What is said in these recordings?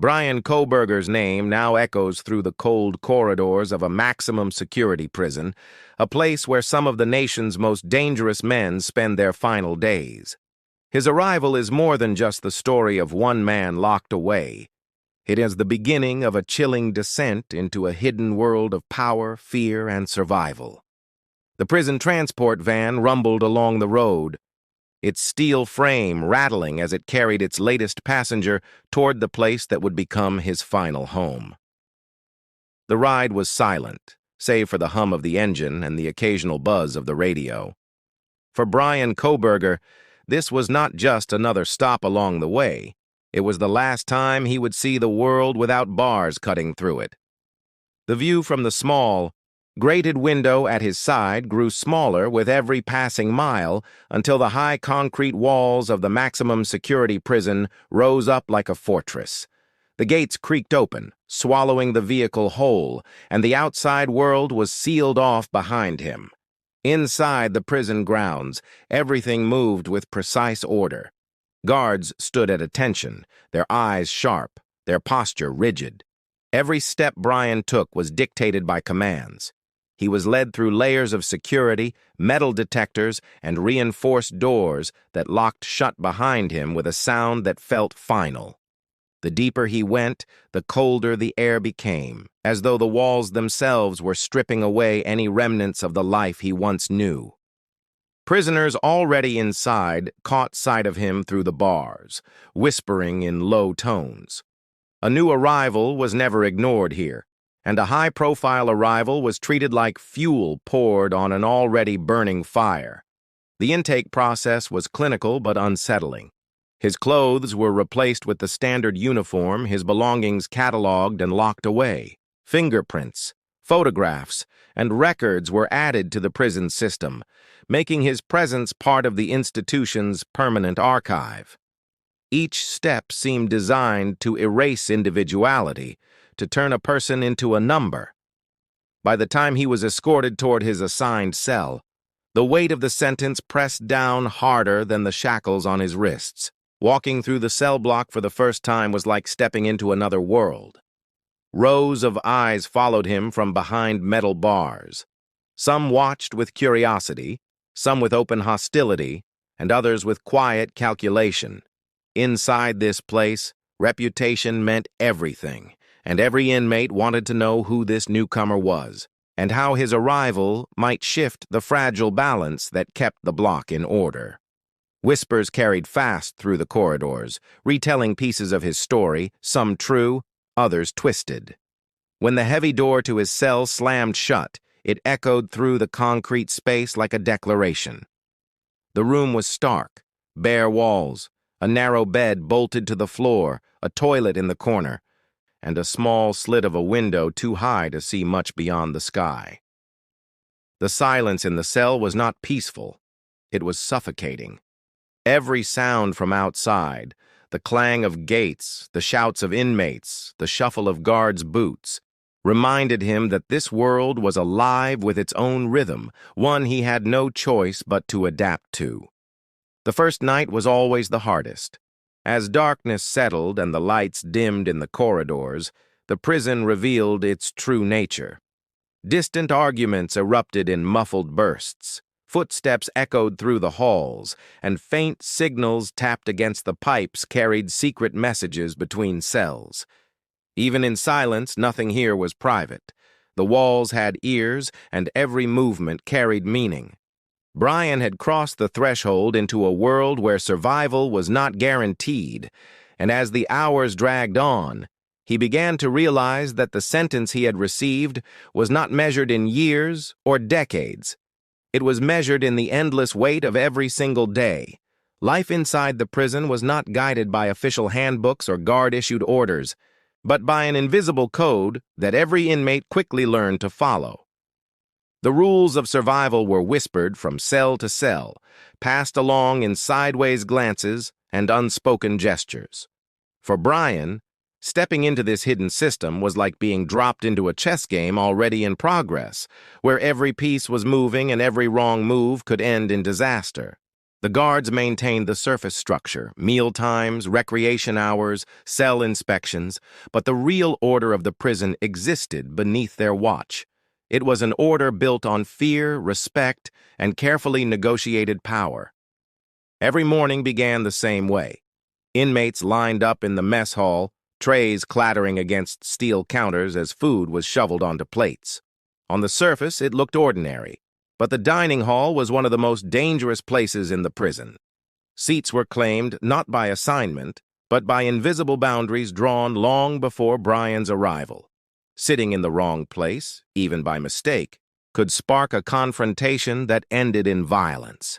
Bryan Kohberger's name now echoes through the cold corridors of a maximum security prison, a place where some of the nation's most dangerous men spend their final days. His arrival is more than just the story of one man locked away. It is the beginning of a chilling descent into a hidden world of power, fear, and survival. The prison transport van rumbled along the road, its steel frame rattling as it carried its latest passenger toward the place that would become his final home. The ride was silent, save for the hum of the engine and the occasional buzz of the radio. For Bryan Kohberger, this was not just another stop along the way. It was the last time he would see the world without bars cutting through it. The view from the small, grated window at his side grew smaller with every passing mile until the high concrete walls of the maximum security prison rose up like a fortress. The gates creaked open, swallowing the vehicle whole, and the outside world was sealed off behind him. Inside the prison grounds, everything moved with precise order. Guards stood at attention, their eyes sharp, their posture rigid. Every step Bryan took was dictated by commands. He was led through layers of security, metal detectors, and reinforced doors that locked shut behind him with a sound that felt final. The deeper he went, the colder the air became, as though the walls themselves were stripping away any remnants of the life he once knew. Prisoners already inside caught sight of him through the bars, whispering in low tones. A new arrival was never ignored here, and a high-profile arrival was treated like fuel poured on an already burning fire. The intake process was clinical but unsettling. His clothes were replaced with the standard uniform, his belongings cataloged and locked away. Fingerprints, photographs, and records were added to the prison system, making his presence part of the institution's permanent archive. Each step seemed designed to erase individuality, to turn a person into a number. By the time he was escorted toward his assigned cell, the weight of the sentence pressed down harder than the shackles on his wrists. Walking through the cell block for the first time was like stepping into another world. Rows of eyes followed him from behind metal bars. Some watched with curiosity, some with open hostility, and others with quiet calculation. Inside this place, reputation meant everything, and every inmate wanted to know who this newcomer was, and how his arrival might shift the fragile balance that kept the block in order. Whispers carried fast through the corridors, retelling pieces of his story, some true, others twisted. When the heavy door to his cell slammed shut, it echoed through the concrete space like a declaration. The room was stark, bare walls, a narrow bed bolted to the floor, a toilet in the corner, and a small slit of a window too high to see much beyond the sky. The silence in the cell was not peaceful. It was suffocating. Every sound from outside, the clang of gates, the shouts of inmates, the shuffle of guards' boots, reminded him that this world was alive with its own rhythm, one he had no choice but to adapt to. The first night was always the hardest. As darkness settled and the lights dimmed in the corridors, the prison revealed its true nature. Distant arguments erupted in muffled bursts. Footsteps echoed through the halls, and faint signals tapped against the pipes carried secret messages between cells. Even in silence, nothing here was private. The walls had ears, and every movement carried meaning. Bryan had crossed the threshold into a world where survival was not guaranteed, and as the hours dragged on, he began to realize that the sentence he had received was not measured in years or decades. It was measured in the endless weight of every single day. Life inside the prison was not guided by official handbooks or guard-issued orders, but by an invisible code that every inmate quickly learned to follow. The rules of survival were whispered from cell to cell, passed along in sideways glances and unspoken gestures. For Bryan, stepping into this hidden system was like being dropped into a chess game already in progress, where every piece was moving and every wrong move could end in disaster. The guards maintained the surface structure, meal times, recreation hours, cell inspections, but the real order of the prison existed beneath their watch. It was an order built on fear, respect, and carefully negotiated power. Every morning began the same way. Inmates lined up in the mess hall, trays clattering against steel counters as food was shoveled onto plates. On the surface, it looked ordinary, but the dining hall was one of the most dangerous places in the prison. Seats were claimed not by assignment, but by invisible boundaries drawn long before Bryan's arrival. Sitting in the wrong place, even by mistake, could spark a confrontation that ended in violence.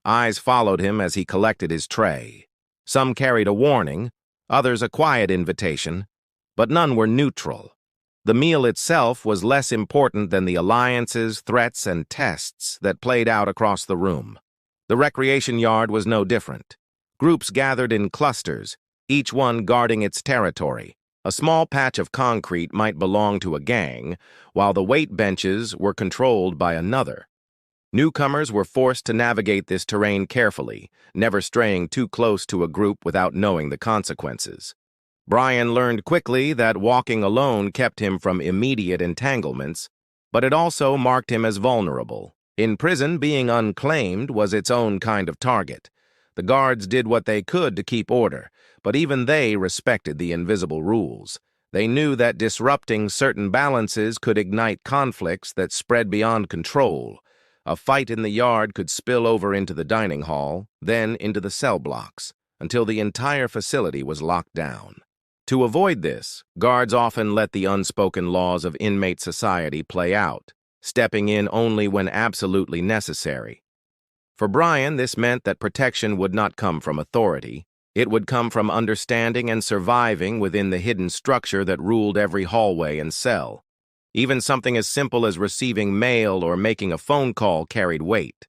Eyes followed him as he collected his tray. Some carried a warning, others a quiet invitation, but none were neutral. The meal itself was less important than the alliances, threats, and tests that played out across the room. The recreation yard was no different. Groups gathered in clusters, each one guarding its territory. A small patch of concrete might belong to a gang, while the weight benches were controlled by another. Newcomers were forced to navigate this terrain carefully, never straying too close to a group without knowing the consequences. Bryan learned quickly that walking alone kept him from immediate entanglements, but it also marked him as vulnerable. In prison, being unclaimed was its own kind of target. The guards did what they could to keep order, but even they respected the invisible rules. They knew that disrupting certain balances could ignite conflicts that spread beyond control. A fight in the yard could spill over into the dining hall, then into the cell blocks, until the entire facility was locked down. To avoid this, guards often let the unspoken laws of inmate society play out, stepping in only when absolutely necessary. For Bryan, this meant that protection would not come from authority. It would come from understanding and surviving within the hidden structure that ruled every hallway and cell. Even something as simple as receiving mail or making a phone call carried weight.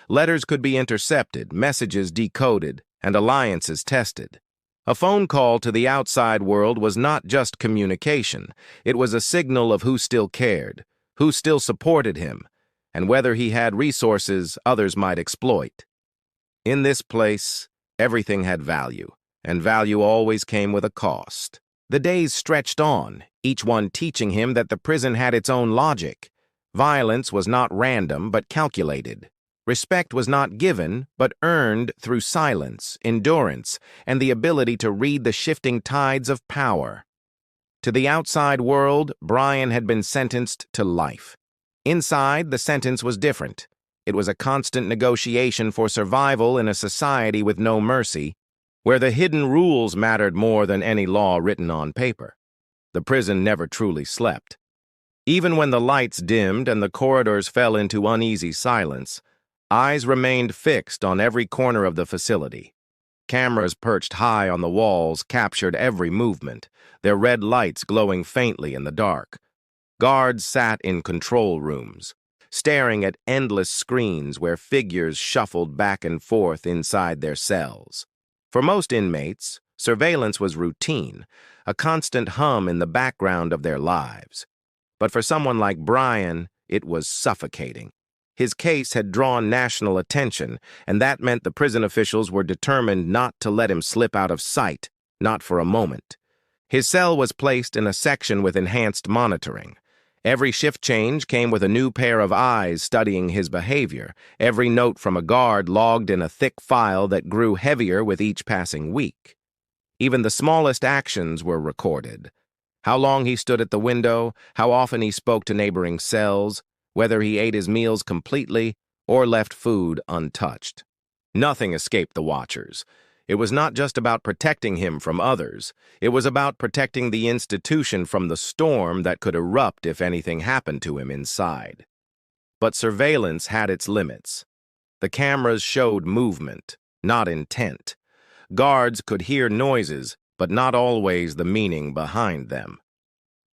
Letters could be intercepted, messages decoded, and alliances tested. A phone call to the outside world was not just communication. It was a signal of who still cared, who still supported him, and whether he had resources others might exploit. In this place, everything had value, and value always came with a cost. The days stretched on, each one teaching him that the prison had its own logic. Violence was not random, but calculated. Respect was not given, but earned through silence, endurance, and the ability to read the shifting tides of power. To the outside world, Bryan had been sentenced to life. Inside, the sentence was different. It was a constant negotiation for survival in a society with no mercy, where the hidden rules mattered more than any law written on paper. The prison never truly slept. Even when the lights dimmed and the corridors fell into uneasy silence, eyes remained fixed on every corner of the facility. Cameras perched high on the walls captured every movement, their red lights glowing faintly in the dark. Guards sat in control rooms, staring at endless screens where figures shuffled back and forth inside their cells. For most inmates, surveillance was routine, a constant hum in the background of their lives. But for someone like Bryan, it was suffocating. His case had drawn national attention, and that meant the prison officials were determined not to let him slip out of sight, not for a moment. His cell was placed in a section with enhanced monitoring. Every shift change came with a new pair of eyes studying his behavior, every note from a guard logged in a thick file that grew heavier with each passing week. Even the smallest actions were recorded. How long he stood at the window, how often he spoke to neighboring cells, whether he ate his meals completely or left food untouched. Nothing escaped the watchers. It was not just about protecting him from others. It was about protecting the institution from the storm that could erupt if anything happened to him inside. But surveillance had its limits. The cameras showed movement, not intent. Guards could hear noises, but not always the meaning behind them.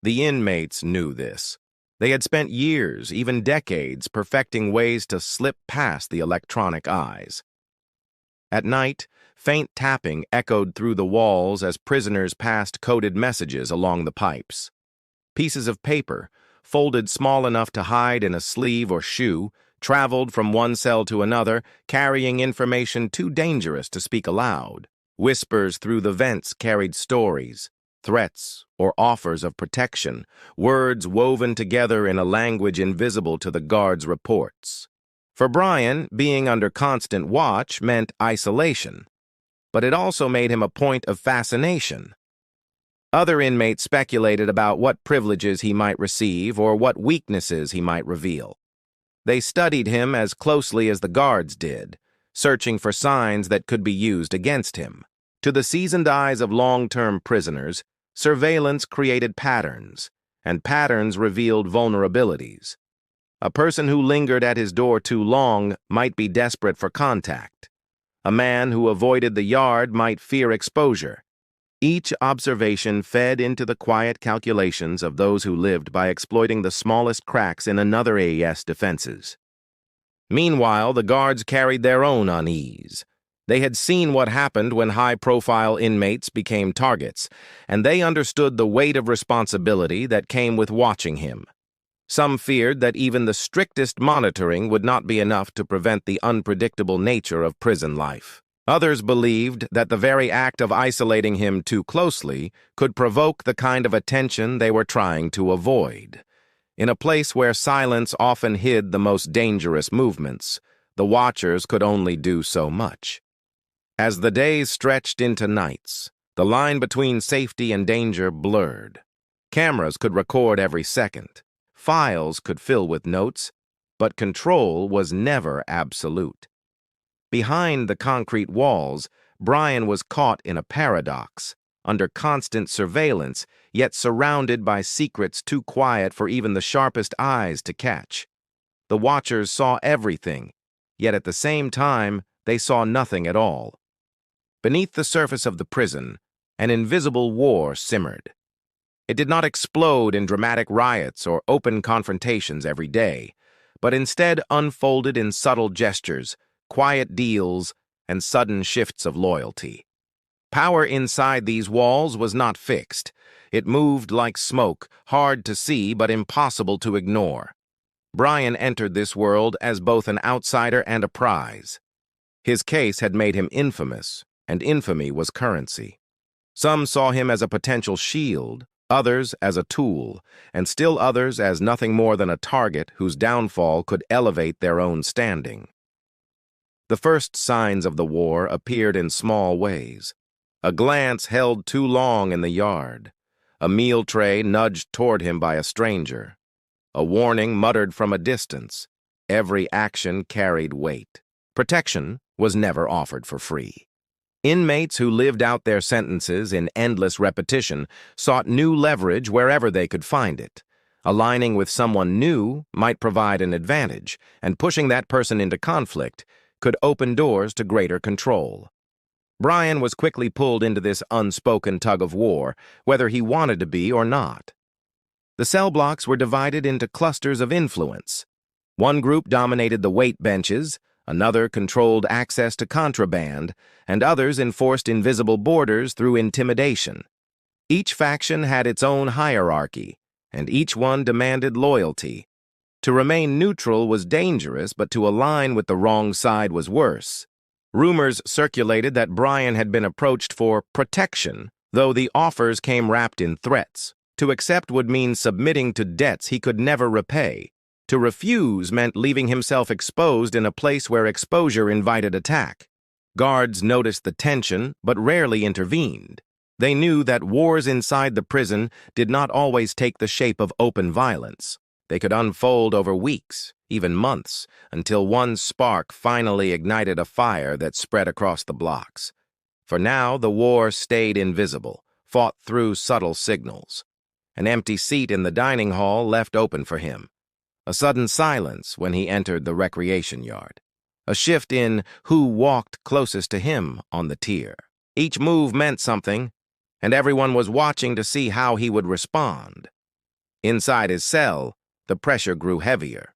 The inmates knew this. They had spent years, even decades, perfecting ways to slip past the electronic eyes. At night, faint tapping echoed through the walls as prisoners passed coded messages along the pipes. Pieces of paper, folded small enough to hide in a sleeve or shoe, traveled from one cell to another, carrying information too dangerous to speak aloud. Whispers through the vents carried stories, threats, or offers of protection, words woven together in a language invisible to the guards' reports. For Bryan, being under constant watch meant isolation, but it also made him a point of fascination. Other inmates speculated about what privileges he might receive or what weaknesses he might reveal. They studied him as closely as the guards did, searching for signs that could be used against him. To the seasoned eyes of long-term prisoners, surveillance created patterns, and patterns revealed vulnerabilities. A person who lingered at his door too long might be desperate for contact. A man who avoided the yard might fear exposure. Each observation fed into the quiet calculations of those who lived by exploiting the smallest cracks in another AES defenses. Meanwhile, the guards carried their own unease. They had seen what happened when high-profile inmates became targets, and they understood the weight of responsibility that came with watching him. Some feared that even the strictest monitoring would not be enough to prevent the unpredictable nature of prison life. Others believed that the very act of isolating him too closely could provoke the kind of attention they were trying to avoid. In a place where silence often hid the most dangerous movements, the watchers could only do so much. As the days stretched into nights, the line between safety and danger blurred. Cameras could record every second. Files could fill with notes, but control was never absolute. Behind the concrete walls, Bryan was caught in a paradox, under constant surveillance, yet surrounded by secrets too quiet for even the sharpest eyes to catch. The watchers saw everything, yet at the same time, they saw nothing at all. Beneath the surface of the prison, an invisible war simmered. It did not explode in dramatic riots or open confrontations every day, but instead unfolded in subtle gestures, quiet deals, and sudden shifts of loyalty. Power inside these walls was not fixed. It moved like smoke, hard to see but impossible to ignore. Bryan entered this world as both an outsider and a prize. His case had made him infamous, and infamy was currency. Some saw him as a potential shield, others as a tool, and still others as nothing more than a target whose downfall could elevate their own standing. The first signs of the war appeared in small ways. A glance held too long in the yard. A meal tray nudged toward him by a stranger. A warning muttered from a distance. Every action carried weight. Protection was never offered for free. Inmates who lived out their sentences in endless repetition sought new leverage wherever they could find it. Aligning with someone new might provide an advantage, and pushing that person into conflict could open doors to greater control. Bryan was quickly pulled into this unspoken tug-of-war, whether he wanted to be or not. The cell blocks were divided into clusters of influence. One group dominated the weight benches, another controlled access to contraband, and others enforced invisible borders through intimidation. Each faction had its own hierarchy, and each one demanded loyalty. To remain neutral was dangerous, but to align with the wrong side was worse. Rumors circulated that Bryan had been approached for protection, though the offers came wrapped in threats. To accept would mean submitting to debts he could never repay. To refuse meant leaving himself exposed in a place where exposure invited attack. Guards noticed the tension, but rarely intervened. They knew that wars inside the prison did not always take the shape of open violence. They could unfold over weeks, even months, until one spark finally ignited a fire that spread across the blocks. For now, the war stayed invisible, fought through subtle signals. An empty seat in the dining hall left open for him. A sudden silence when he entered the recreation yard. A shift in who walked closest to him on the tier. Each move meant something, and everyone was watching to see how he would respond. Inside his cell, the pressure grew heavier.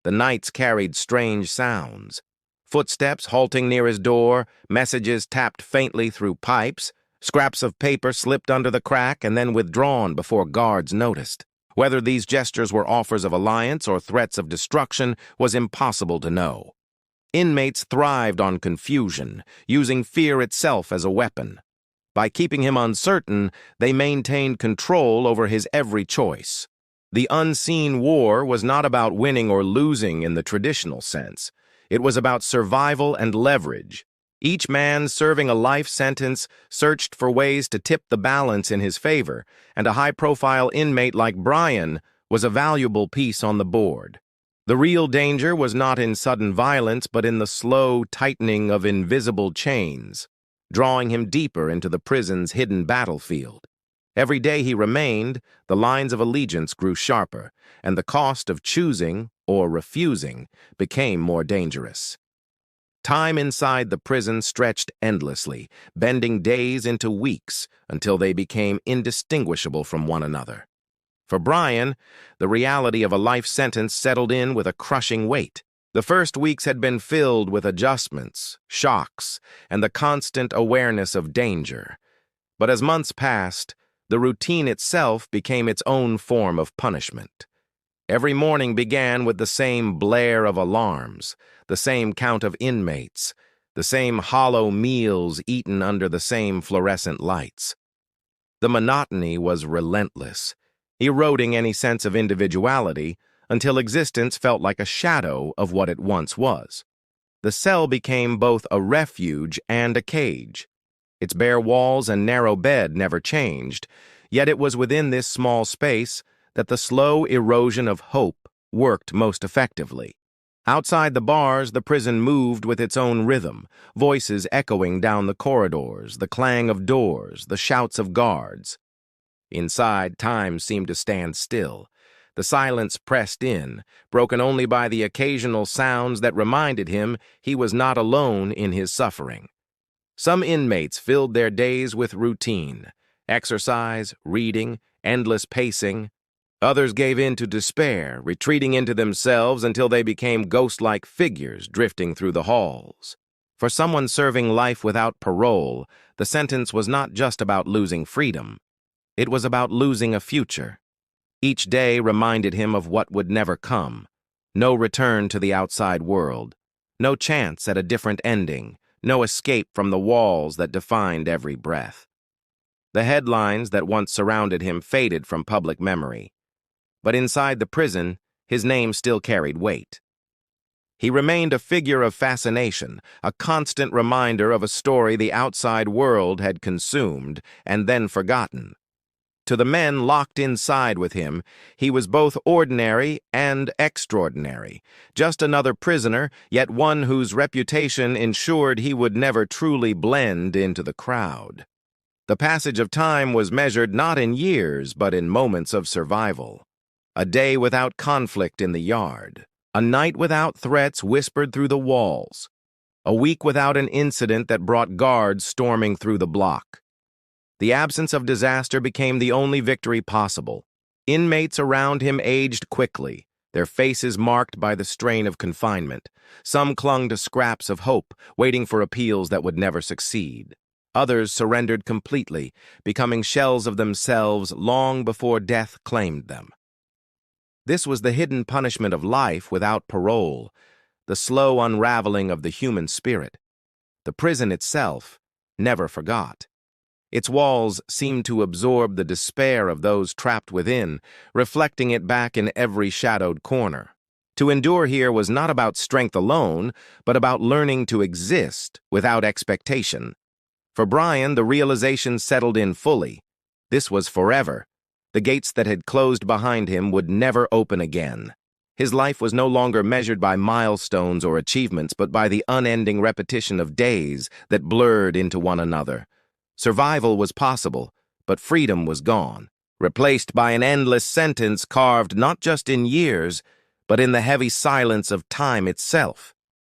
The nights carried strange sounds. Footsteps halting near his door, messages tapped faintly through pipes, scraps of paper slipped under the crack and then withdrawn before guards noticed. Whether these gestures were offers of alliance or threats of destruction was impossible to know. Inmates thrived on confusion, using fear itself as a weapon. By keeping him uncertain, they maintained control over his every choice. The unseen war was not about winning or losing in the traditional sense. It was about survival and leverage. Each man serving a life sentence searched for ways to tip the balance in his favor, and a high-profile inmate like Bryan was a valuable piece on the board. The real danger was not in sudden violence, but in the slow tightening of invisible chains, drawing him deeper into the prison's hidden battlefield. Every day he remained, the lines of allegiance grew sharper, and the cost of choosing or refusing became more dangerous. Time inside the prison stretched endlessly, bending days into weeks until they became indistinguishable from one another. For Bryan, the reality of a life sentence settled in with a crushing weight. The first weeks had been filled with adjustments, shocks, and the constant awareness of danger. But as months passed, the routine itself became its own form of punishment. Every morning began with the same blare of alarms, the same count of inmates, the same hollow meals eaten under the same fluorescent lights. The monotony was relentless, eroding any sense of individuality until existence felt like a shadow of what it once was. The cell became both a refuge and a cage. Its bare walls and narrow bed never changed, yet it was within this small space that the slow erosion of hope worked most effectively. Outside the bars, the prison moved with its own rhythm, voices echoing down the corridors, the clang of doors, the shouts of guards. Inside, time seemed to stand still. The silence pressed in, broken only by the occasional sounds that reminded him he was not alone in his suffering. Some inmates filled their days with routine, exercise, reading, endless pacing. Others gave in to despair, retreating into themselves until they became ghost-like figures drifting through the halls. For someone serving life without parole, the sentence was not just about losing freedom. It was about losing a future. Each day reminded him of what would never come. No return to the outside world. No chance at a different ending. No escape from the walls that defined every breath. The headlines that once surrounded him faded from public memory. But inside the prison, his name still carried weight. He remained a figure of fascination, a constant reminder of a story the outside world had consumed and then forgotten. To the men locked inside with him, he was both ordinary and extraordinary, just another prisoner, yet one whose reputation ensured he would never truly blend into the crowd. The passage of time was measured not in years, but in moments of survival. A day without conflict in the yard, a night without threats whispered through the walls, a week without an incident that brought guards storming through the block. The absence of disaster became the only victory possible. Inmates around him aged quickly, their faces marked by the strain of confinement. Some clung to scraps of hope, waiting for appeals that would never succeed. Others surrendered completely, becoming shells of themselves long before death claimed them. This was the hidden punishment of life without parole, the slow unraveling of the human spirit. The prison itself never forgot. Its walls seemed to absorb the despair of those trapped within, reflecting it back in every shadowed corner. To endure here was not about strength alone, but about learning to exist without expectation. For Bryan, the realization settled in fully. This was forever. The gates that had closed behind him would never open again. His life was no longer measured by milestones or achievements, but by the unending repetition of days that blurred into one another. Survival was possible, but freedom was gone, replaced by an endless sentence carved not just in years, but in the heavy silence of time itself.